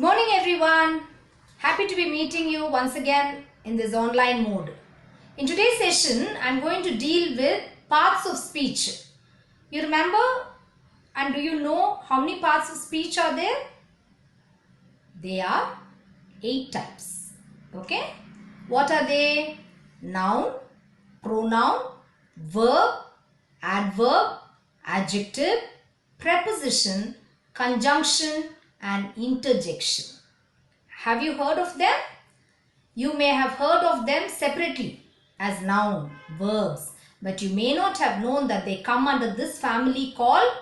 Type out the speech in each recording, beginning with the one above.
morning everyone. Happy to be meeting you once again in this online mode. In today's session, I am going to deal with parts of speech. You remember and do you know how many parts of speech are there? There are 8 types. Okay? What are they? Noun, pronoun, verb, adverb, adjective, preposition, conjunction and interjection. Have you heard of them? You may have heard of them separately as noun, verbs, but you may not have known that they come under this family called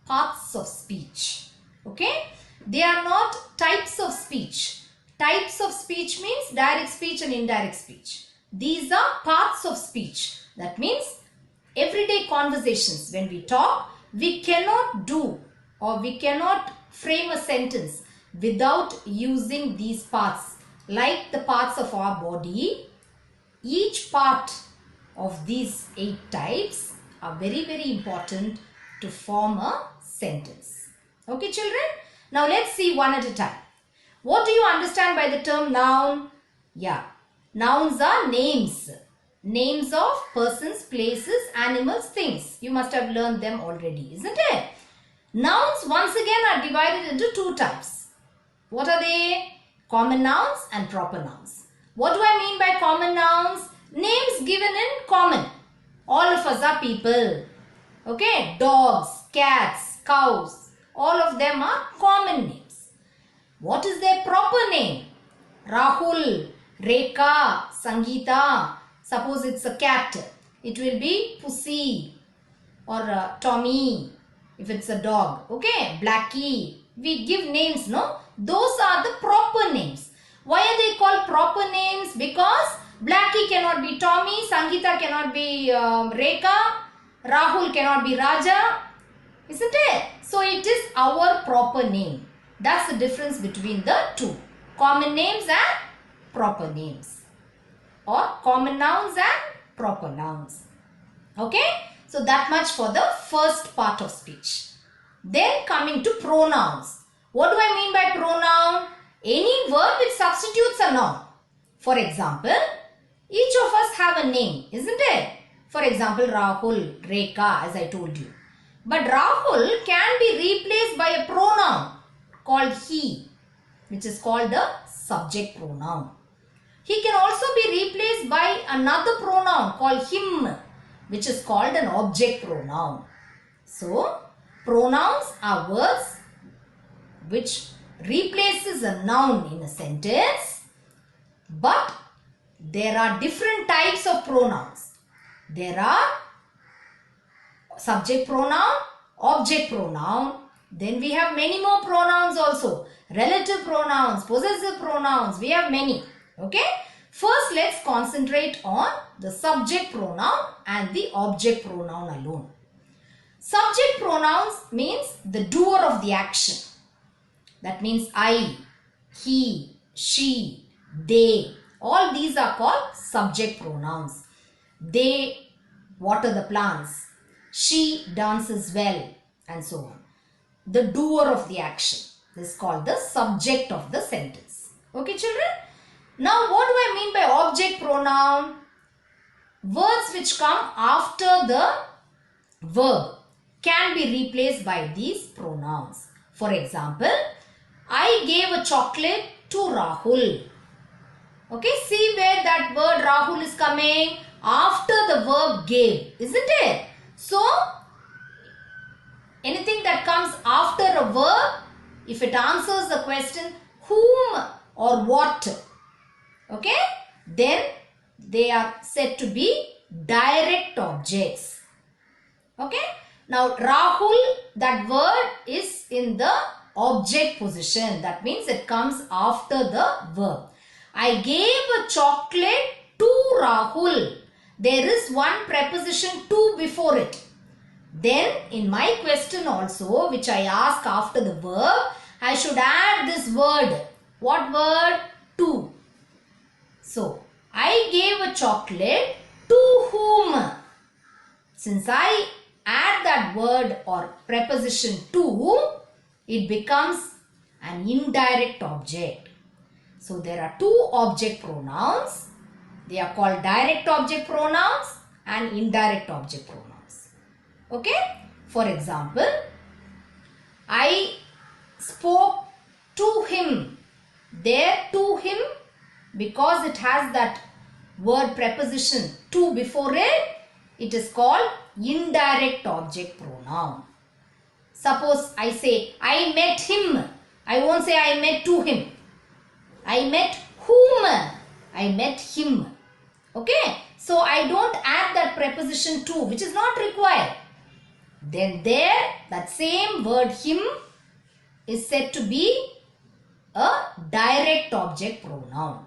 parts of speech. Okay? They are not types of speech. Types of speech means direct speech and indirect speech. These are parts of speech. That means everyday conversations. When we talk, we cannot do or we cannot frame a sentence without using these parts. Like the parts of our body, each part of these 8 types are very, very important to form a sentence. Okay, children? Now let's see one at a time. What do you understand by the term noun? Yeah, nouns are names. Names of persons, places, animals, things. You must have learned them already, isn't it? Nouns once again are divided into 2 types. What are they? Common nouns and proper nouns. What do I mean by common nouns? Names given in common. All of us are people. Okay? Dogs, cats, cows. All of them are common names. What is their proper name? Rahul, Rekha, Sangeeta. Suppose it's a cat. It will be Pussy or Tommy if it's a dog. Okay? Blackie. We give names, no? Those are the proper names. Why are they called proper names? Because Blackie cannot be Tommy, Sangeeta cannot be Rekha, Rahul cannot be Raja. Isn't it? So it is our proper name. That's the difference between the 2. Common names and proper names. Or common nouns and proper nouns. Okay? So that much for the first part of speech. Then coming to pronouns. What do I mean by pronoun? Any word which substitutes a noun. For example, each of us have a name, isn't it? For example, Rahul, Rekha, as I told you. But Rahul can be replaced by a pronoun called he, which is called the subject pronoun. He can also be replaced by another pronoun called him, which is called an object pronoun. So, pronouns are words which replaces a noun in a sentence, but there are different types of pronouns. There are subject pronoun, object pronoun, then we have many more pronouns also. Relative pronouns, possessive pronouns, we have many. Okay? First, let's concentrate on the subject pronoun and the object pronoun alone. Subject pronouns means the doer of the action. That means I, he, she, they. All these are called subject pronouns. They water the plants. She dances well and so on. The doer of the action is called the subject of the sentence. Okay, children? Now, what do I mean by object pronoun? Words which come after the verb can be replaced by these pronouns. For example, I gave a chocolate to Rahul. Okay, see where that word Rahul is coming after the verb gave, isn't it? So, anything that comes after a verb, if it answers the question whom or what, okay, then they are said to be direct objects. Okay. Now, Rahul, that word is in the object position. That means it comes after the verb. I gave a chocolate to Rahul. There is one preposition to before it. Then, in my question also, which I ask after the verb, I should add this word. What word? To. So, I gave a chocolate to whom? Since I add that word or preposition to, it becomes an indirect object. So there are two object pronouns. They are called direct object pronouns and indirect object pronouns. Okay? For example, I spoke to him. There, to him, because it has that word preposition to before it, it is called indirect object pronoun. Suppose I say, I met him. I won't say I met to him. I met whom? I met him. Okay? So I don't add that preposition to, which is not required. Then there, that same word him is said to be a direct object pronoun.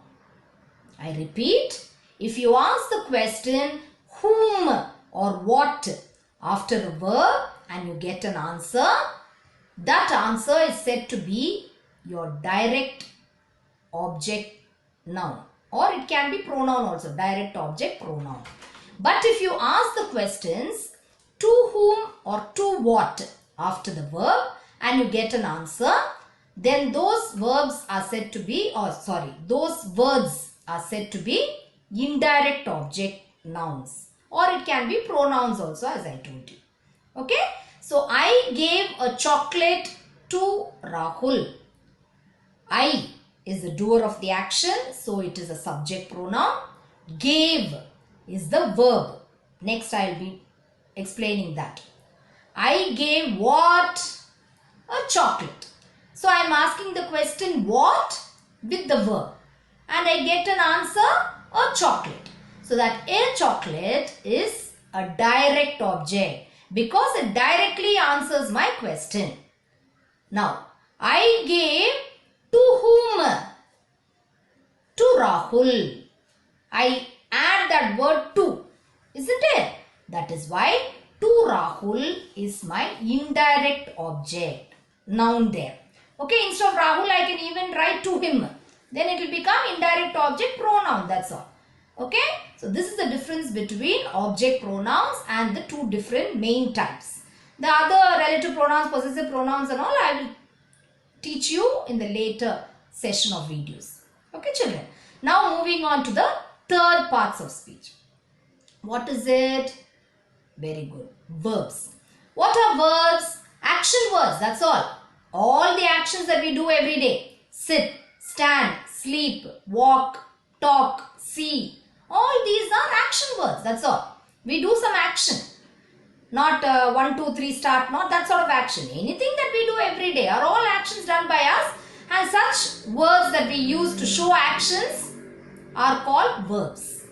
I repeat, if you ask the question whom or what after a verb and you get an answer, that answer is said to be your direct object noun, or it can be pronoun also, direct object pronoun. But if you ask the questions to whom or to what after the verb and you get an answer, then those verbs are said to be, those words are said to be indirect object nouns, or it can be pronouns also, as I told you. Okay? So I gave a chocolate to Rahul. I is the doer of the action, so it is a subject pronoun. Gave is the verb. Next I will be explaining that. I gave what? A chocolate. So I am asking the question what with the verb, and I get an answer, a chocolate. So that a chocolate is a direct object because it directly answers my question. Now, I gave to whom? To Rahul. I add that word to, isn't it? That is why to Rahul is my indirect object noun there. Okay, instead of Rahul, I can even write to him. Then it will become indirect object pronoun, that's all. Okay, so this is the difference between object pronouns and the two different main types. The other relative pronouns, possessive pronouns and all, I will teach you in the later session of videos. Okay, children. Now moving on to the third parts of speech. What is it? Very good. Verbs. What are verbs? Action words, that's all. All the actions that we do every day. Sit, stand, sleep, walk, talk, see. All these are action words, that's all. We do some action. Not 1, 2, 3 start, not that sort of action. Anything that we do every day are all actions done by us, and such words that we use to show actions are called verbs.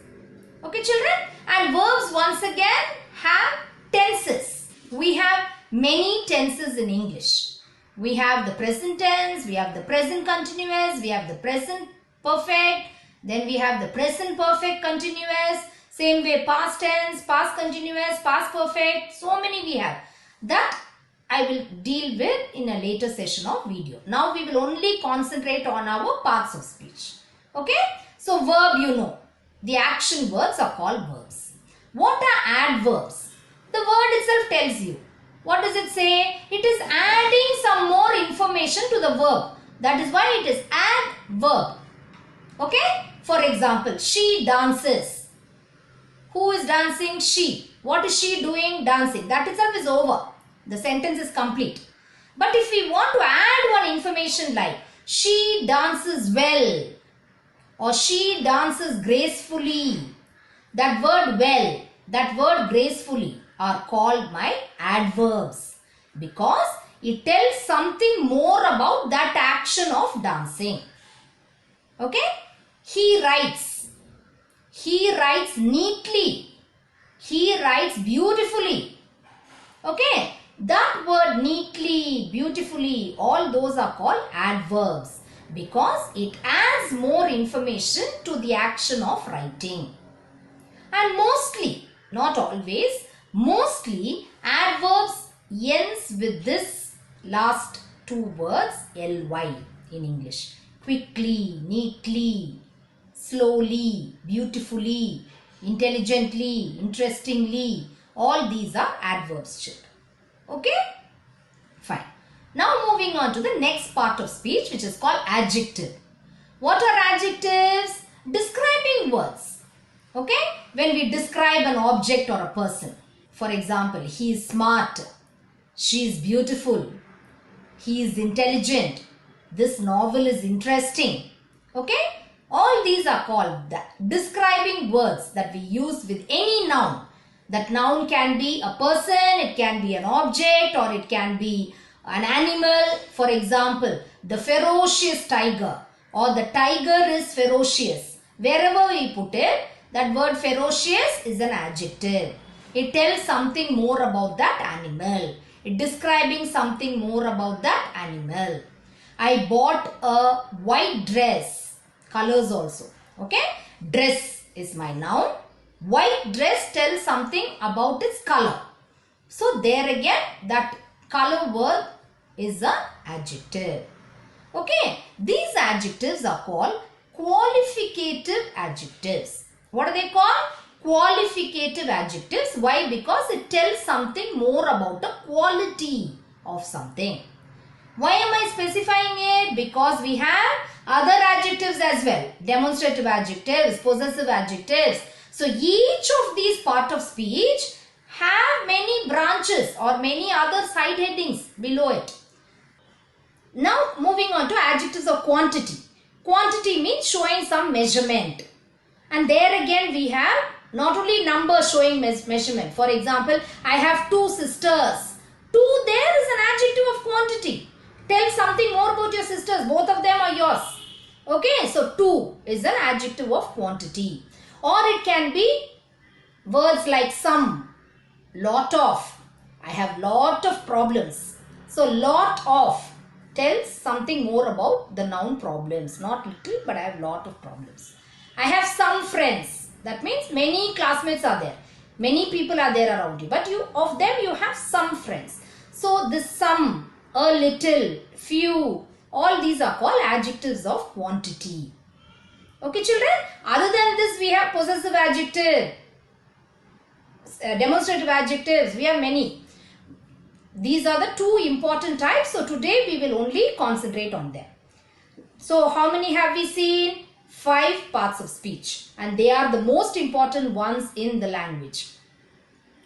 Okay, children? And verbs once again have tenses. We have many tenses in English. We have the present tense, we have the present continuous, we have the present perfect, then we have the present perfect continuous, same way past tense, past continuous, past perfect, so many we have. That I will deal with in a later session of video. Now we will only concentrate on our parts of speech. Okay? So verb, you know, the action words are called verbs. What are adverbs? The word itself tells you. What does it say? It is adding some more information to the verb. That is why it is adverb. Okay? For example, she dances. Who is dancing? She. What is she doing? Dancing. That itself is over. The sentence is complete. But if we want to add one information like she dances well or she dances gracefully, that word well, that word gracefully are called my adverbs because it tells something more about that action of dancing. Okay? He writes. He writes neatly. He writes beautifully. Okay? That word neatly, beautifully, all those are called adverbs because it adds more information to the action of writing. And mostly, not always, mostly adverbs ends with this last two words ly in English. Quickly, neatly, slowly, beautifully, intelligently, interestingly, all these are adverbs, children. Okay? Fine. Now moving on to the next part of speech, which is called adjective. What are adjectives? Describing words. Okay? When we describe an object or a person. For example, he is smart. She is beautiful. He is intelligent. This novel is interesting. Okay? All these are called the describing words that we use with any noun. That noun can be a person, it can be an object, or it can be an animal. For example, the ferocious tiger, or the tiger is ferocious. Wherever we put it, that word ferocious is an adjective. It tells something more about that animal. It describing something more about that animal. I bought a white dress. Colors also. Okay. Dress is my noun. White dress tells something about its color. So there again, that color word is an adjective. Okay. These adjectives are called qualificative adjectives. What are they called? Qualificative adjectives. Why? Because it tells something more about the quality of something. Why am I specifying it? Because we have other adjectives as well. Demonstrative adjectives, possessive adjectives. So each of these part of speech have many branches or many other side headings below it. Now moving on to adjectives of quantity. Quantity means showing some measurement. And there again we have not only numbers showing measurement. For example, I have 2 sisters. 2 there is an adjective of quantity. Tell something more about your sisters. Both of them are yours. Okay, so 2 is an adjective of quantity. Or it can be words like some, lot of. I have lot of problems. So lot of tells something more about the noun problems. Not little, but I have lot of problems. I have some friends. That means many classmates are there. Many people are there around you. But of them you have some friends. So this some, a little, few, all these are called adjectives of quantity. Okay children? Other than this we have possessive adjective, demonstrative adjectives. We have many. These are the 2 important types. So today we will only concentrate on them. So how many have we seen? 5 parts of speech, and they are the most important ones in the language.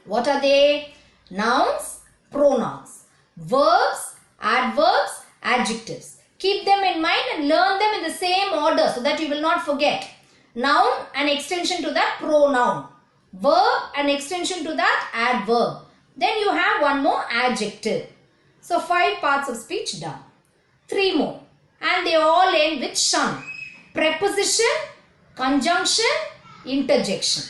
What are they? Nouns, pronouns, verbs, adverbs, adjectives. Keep them in mind and learn them in the same order so that you will not forget. Noun, an extension to that pronoun. Verb, an extension to that adverb. Then you have one more adjective. So 5 parts of speech done. 3 more, and they all end with shun. Preposition, conjunction, interjection.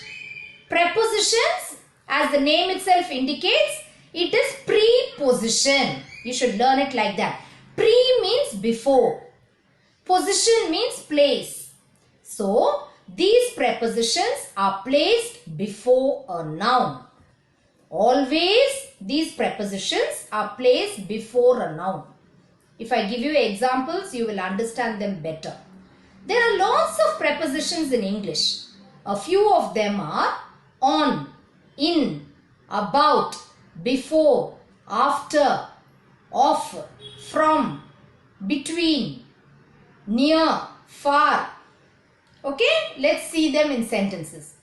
Prepositions, as the name itself indicates, it is preposition. You should learn it like that. Pre means before. Position means place. So, these prepositions are placed before a noun. Always, these prepositions are placed before a noun. If I give you examples, you will understand them better. There are lots of prepositions in English. A few of them are on, in, about, before, after, of, from, between, near, far. Okay, let's see them in sentences.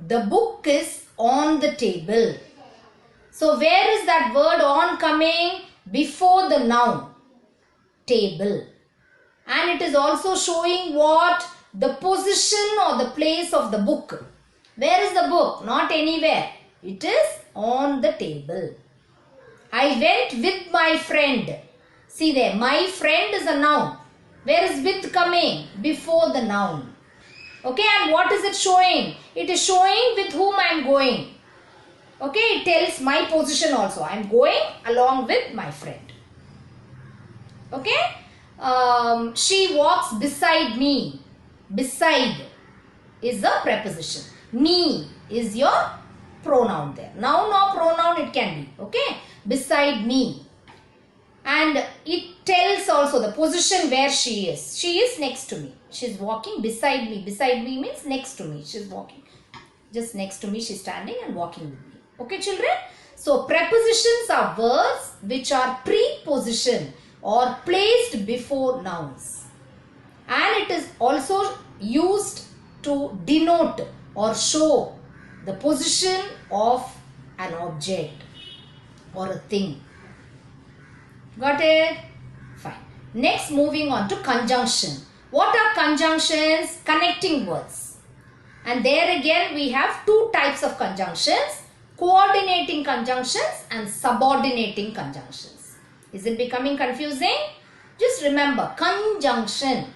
The book is on the table. So where is that word on coming? Before the noun, table. And it is also showing what? The position or the place of the book. Where is the book? Not anywhere. It is on the table. I went with my friend. See there, my friend is a noun. Where is with coming? Before the noun. Okay, and what is it showing? It is showing with whom I am going. Okay, it tells my position also. I am going along with my friend. Okay. She walks beside me. Beside is a preposition. Me is your pronoun there. Noun or pronoun it can be. Okay. Beside me. And it tells also the position where she is. She is next to me. She is walking beside me. Beside me means next to me. She is walking. Just next to me she is standing and walking with me. Okay children. So prepositions are words which are prepositioned or placed before nouns. And it is also used to denote or show the position of an object or a thing. Got it? Fine. Next, moving on to conjunction. What are conjunctions? Connecting words. And there again we have two types of conjunctions: coordinating conjunctions and subordinating conjunctions. Is it becoming confusing? Just remember, conjunction.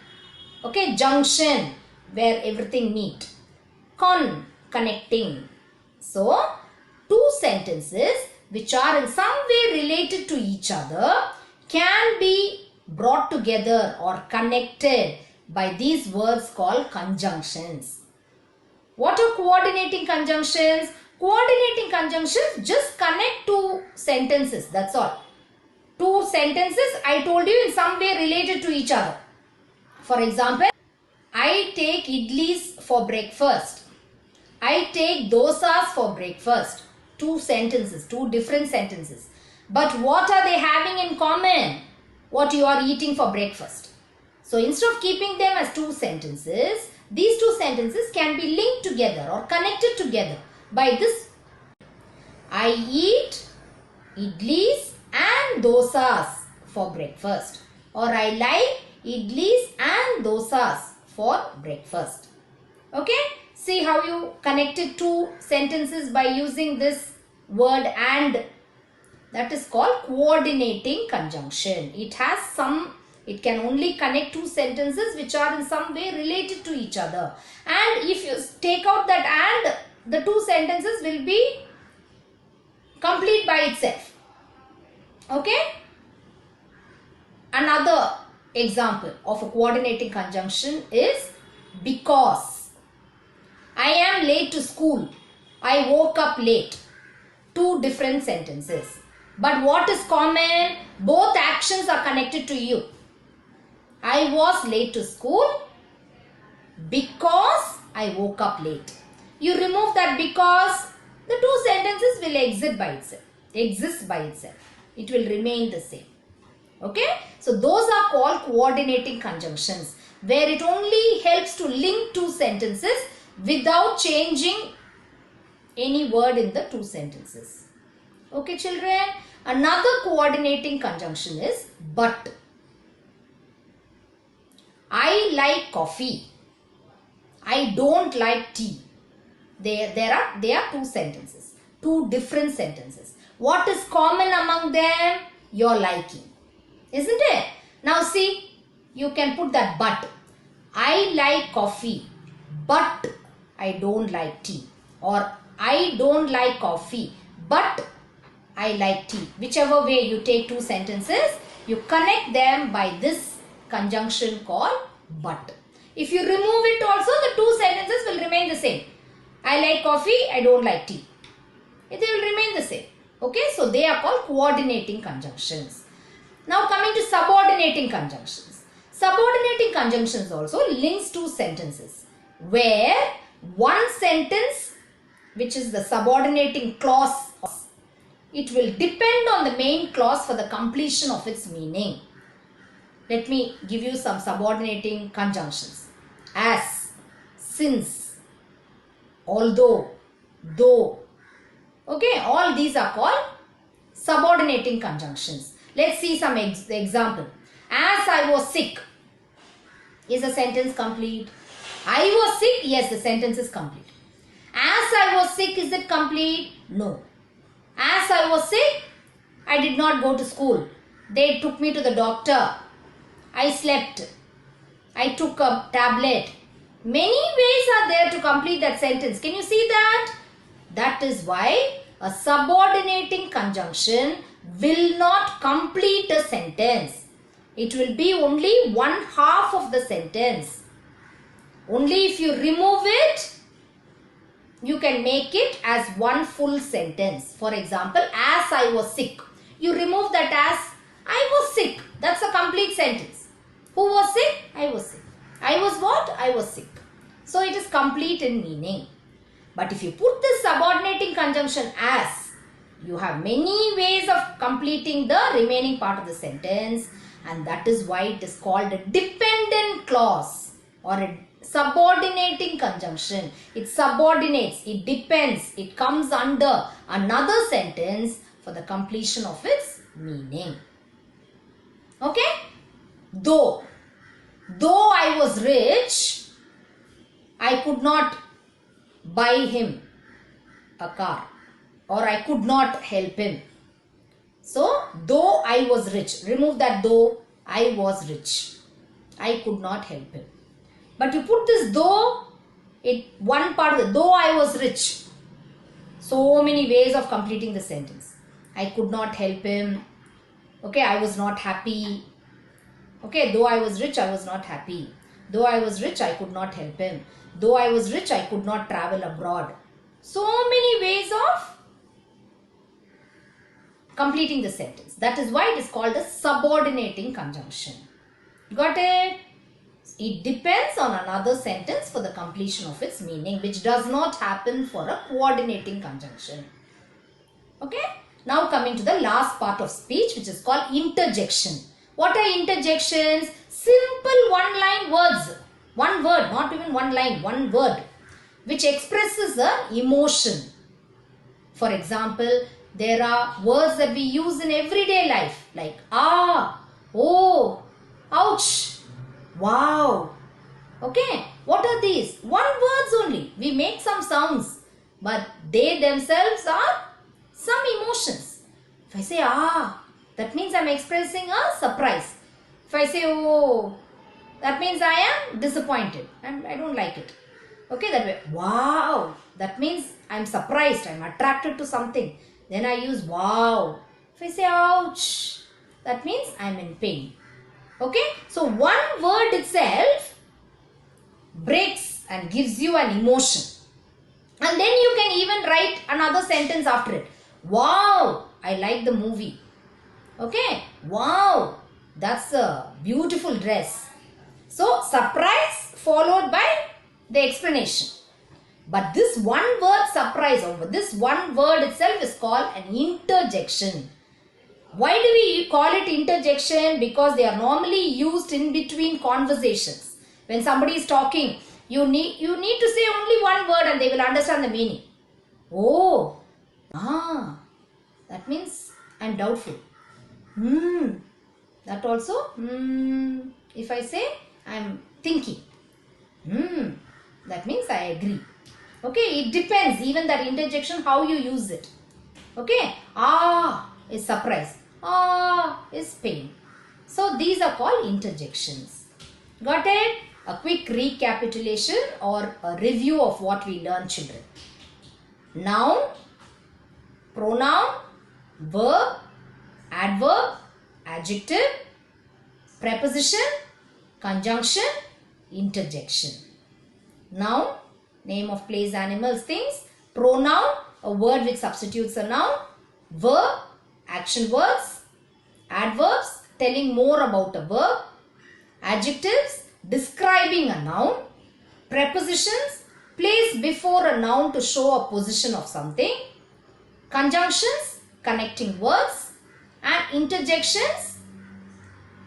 Okay, junction, where everything meet. Connecting. So, two sentences which are in some way related to each other can be brought together or connected by these words called conjunctions. What are coordinating conjunctions? Coordinating conjunctions just connect two sentences, that's all. Two sentences, I told you, in some way related to each other. For example, I take idlis for breakfast. I take dosas for breakfast. Two sentences, two different sentences. But what are they having in common? What you are eating for breakfast. So instead of keeping them as two sentences, these two sentences can be linked together or connected together by this. I eat idlis and dosas for breakfast. Or I like idlis and dosas for breakfast. Okay? See how you connected two sentences by using this word and. That is called coordinating conjunction. It can only connect two sentences which are in some way related to each other. And if you take out that and, the two sentences will be complete by itself. Okay? Another example of a coordinating conjunction is because. I am late to school. I woke up late. Two different sentences. But what is common? Both actions are connected to you. I was late to school because I woke up late. You remove that because, the two sentences will exist by itself. It will remain the same. Okay? So those are called coordinating conjunctions, where it only helps to link two sentences without changing any word in the two sentences. Okay, children? Another coordinating conjunction is but. I like coffee. I don't like tea. They are two sentences. Two different sentences. What is common among them? Your liking. Isn't it? Now see, you can put that but. I like coffee, but I don't like tea. Or I don't like coffee, but I like tea. Whichever way you take two sentences, you connect them by this conjunction called but. If you remove it also, the two sentences will remain the same. I like coffee, I don't like tea. They will remain the same. Okay, so they are called coordinating conjunctions. Now coming to subordinating conjunctions. Subordinating conjunctions also links two sentences, where one sentence, which is the subordinating clause, it will depend on the main clause for the completion of its meaning. Let me give you some subordinating conjunctions. As, since, although, though. Okay, all these are called subordinating conjunctions. Let's see some example. As I was sick. Is the sentence complete? I was sick. Yes, the sentence is complete. As I was sick, is it complete? No. As I was sick, I did not go to school. They took me to the doctor. I slept. I took a tablet. Many ways are there to complete that sentence. Can you see that? That is why a subordinating conjunction will not complete a sentence. It will be only one half of the sentence. Only if you remove it, you can make it as one full sentence. For example, as I was sick. You remove that as I was sick. That's a complete sentence. Who was sick? I was sick. I was what? I was sick. So it is complete in meaning. But if you put this subordinating conjunction as, You have many ways of completing the remaining part of the sentence, and that is why it is called a dependent clause or a subordinating conjunction. It subordinates, it depends, it comes under another sentence for the completion of its meaning. Okay? Though I was rich, I could not buy him a car, or I could not help him. So, though I was rich, remove that though, I was rich, I could not help him. But you put this though, one part of the though I was rich. So many ways of completing the sentence. I could not help him. Okay, I was not happy. Okay, though I was rich, I was not happy. Though I was rich, I could not help him. Though I was rich, I could not travel abroad. So many ways of completing the sentence. That is why it is called a subordinating conjunction. Got it? It depends on another sentence for the completion of its meaning, which does not happen for a coordinating conjunction. Okay? Now coming to the last part of speech, which is called interjection. What are interjections? Simple one-line words. One word, not even one line, one word, which expresses a emotion. For example, there are words that we use in everyday life like ah, oh, ouch, wow. Okay, what are these? One words only. We make some sounds, but they themselves are some emotions. If I say ah, that means I am expressing a surprise. If I say oh, that means I am disappointed and I don't like it. Okay, that way. Wow, that means I am surprised, I am attracted to something. Then I use wow. If I say ouch, that means I am in pain. Okay, so one word itself breaks and gives you an emotion. And then you can even write another sentence after it. Wow, I like the movie. Okay, wow, that's a beautiful dress. So, surprise followed by the explanation. But this one word surprise, or this one word itself is called an interjection. Why do we call it interjection? Because they are normally used in between conversations. When somebody is talking, you need to say only one word and they will understand the meaning. Oh, that means I am doubtful. That also, if I say I am thinking, that means I agree. Okay, it depends, even that interjection, how you use it. Okay, ah is surprise, ah is pain. So these are called interjections. Got it? A quick recapitulation or a review of what we learned, children. Noun, pronoun, verb, adverb, adjective, preposition, conjunction, interjection. Noun, name of place, animals, things. Pronoun, a word which substitutes a noun. Verb, action words. Adverbs, telling more about a verb. Adjectives, describing a noun. Prepositions, placed before a noun to show a position of something. Conjunctions, connecting words. And interjections,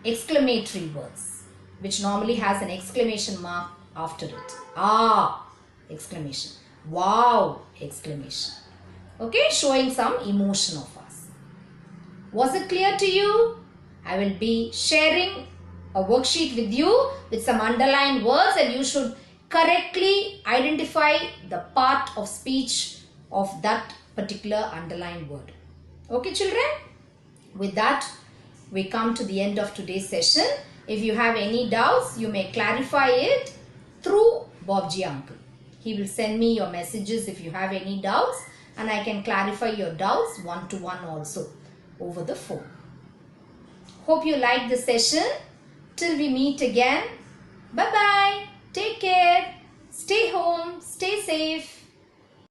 exclamatory words, which normally has an exclamation mark after it. Ah, exclamation. Wow, exclamation. Okay, showing some emotion of us. Was it clear to you? I will be sharing a worksheet with you with some underlined words, and you should correctly identify the part of speech of that particular underlined word. Okay, children? With that, we come to the end of today's session. If you have any doubts, you may clarify it through Bobji Uncle. He will send me your messages if you have any doubts, and I can clarify your doubts one-to-one also over the phone. Hope you liked the session. Till we meet again. Bye-bye. Take care. Stay home. Stay safe.